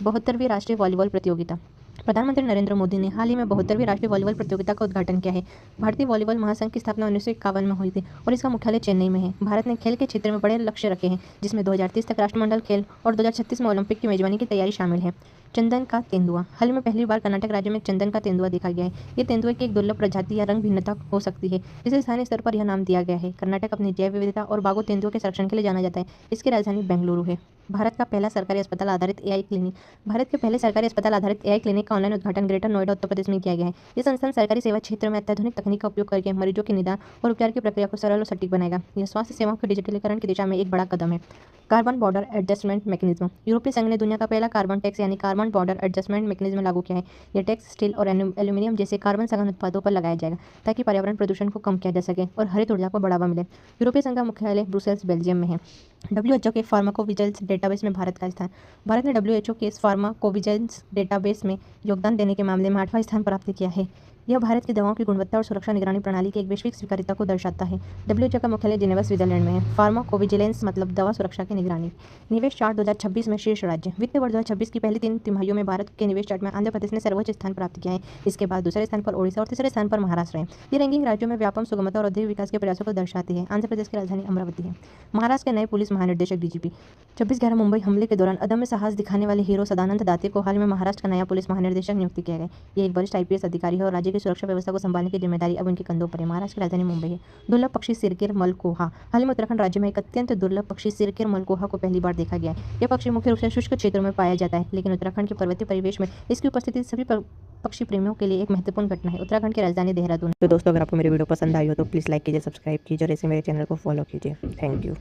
72वीं राष्ट्रीय वॉलीबॉल प्रतियोगिता। प्रधानमंत्री नरेंद्र मोदी ने हाल ही में 72वीं राष्ट्रीय वॉलीबॉल प्रतियोगिता का उद्घाटन किया है। भारतीय वॉलीबॉल महासंघ की स्थापना 1951 में हुई थी और इसका मुख्यालय चेन्नई में है। भारत ने खेल के क्षेत्र में बड़े लक्ष्य रखे हैं, जिसमें 2030 तक राष्ट्रमंडल खेल और 2036 में ओलंपिक की मेजबानी की तैयारी शामिल है। चंदन का तेंदुआ। हाल में पहली बार कर्नाटक राज्य में चंदन का तेंदुआ देखा गया है। ये तेंदुए की एक दुर्लभ प्रजाति या रंग भिन्नता हो सकती है, जिसे स्थानीय स्तर पर यह नाम दिया गया है। कर्नाटक अपनी जैव विविधता और बाघों तेंदुओं के संरक्षण के लिए जाना जाता है। इसकी राजधानी बेंगलुरु है। भारत का पहला सरकारी अस्पताल आधारित एआई क्लिनिक। भारत के पहले सरकारी अस्पताल आधारित एआई क्लिनिक का ऑनलाइन उद्घाटन ग्रेटर नोएडा, उत्तर प्रदेश में किया गया है। ये संस्थान सरकारी सेवा क्षेत्र में अत्याधुनिक तकनीक का उपयोग करके मरीजों के निदान और उपचार की प्रक्रिया को सरल और सटीक बनाएगा। यह स्वास्थ्य सेवाओं के डिजिटलीकरण की दिशा में एक बड़ा कदम है। Carbon border adjustment mechanism. यूरोपीय संघ ने दुनिया का पहला कार्बन टैक्स यानी कार्बन बॉर्डर एडजस्टमेंट मैकेनिज्म लागू किया है। यह टैक्स स्टील और एल्यूमिनियम जैसे कार्बन सघन उत्पादों पर लगाया जाएगा, ताकि पर्यावरण प्रदूषण को कम किया जा सके और हरित ऊर्जा को बढ़ावा मिले। यूरोपीय संघ का मुख्यालय ब्रुसेल्स, बेल्जियम में है। WHO के फार्माकोविजिलेंस डेटाबेस में भारत का स्थान। भारत ने WHO के इस फार्माकोविजिलेंस डेटाबेस में योगदान देने के मामले में 8वां स्थान प्राप्त किया है। यह भारत की दवाओं की गुणवत्ता और सुरक्षा निगरानी प्रणाली की एक वैश्विक स्वीकार्यता को दर्शाता है। WHO का मुख्यालय जिनेवा, स्विट्जरलैंड में है। फार्माकोविजिलेंस मतलब दवा सुरक्षा की निगरानी। निवेश चार्ट 2026 में शीर्ष राज्य। वित्तीय वर्ष 2026 की पहली 3 तिमाहियों में भारत के निवेश चार्ट में आंध्र प्रदेश ने सर्वोच्च स्थान प्राप्त किया है। इसके बाद दूसरे स्थान पर ओडिशा और तीसरे स्थान पर महाराष्ट्र है। ये रैंकिंग राज्यों में व्यापम, सुगमता और औद्योगिक विकास के प्रयासों को दर्शाती है। आंध्र प्रदेश की राजधानी अमरावती है। महाराष्ट्र के नए पुलिस महानिदेशक DGP। 26/11 मुंबई हमले के दौरान अदम्य साहस दिखाने वाले हीरो सदानंद दाते को हाल में महाराष्ट्र का नया पुलिस महानिदेशक नियुक्त किया गया। ये एक वरिष्ठ IPS अधिकारी है और राज्य की सुरक्षा व्यवस्था को संभालने की जिम्मेदारी अब उनके कंधों पर है। महाराष्ट्र की राजधानी मुंबई है। दुर्लभ पक्षी सिरकिर मलकोहा। हाल में उत्तराखंड राज्य में एक अत्यंत दुर्लभ पक्षी सिरकिर मलकोहा को पहली बार देखा गया है। यह पक्षी मुख्य रूप से शुष्क क्षेत्रों में पाया जाता है, लेकिन उत्तराखंड के पर्वतीय परिवेश में इसकी उपस्थिति सभी पक्षी प्रेमियों के लिए एक महत्वपूर्ण घटना है। उत्तराखंड की राजधानी देहरादून। तो दोस्तों, अगर आपको मेरी वीडियो पसंद आई हो तो प्लीज़ लाइक कीजिए, सब्सक्राइब कीजिए और ऐसे मेरे चैनल को फॉलो कीजिए। Thank you.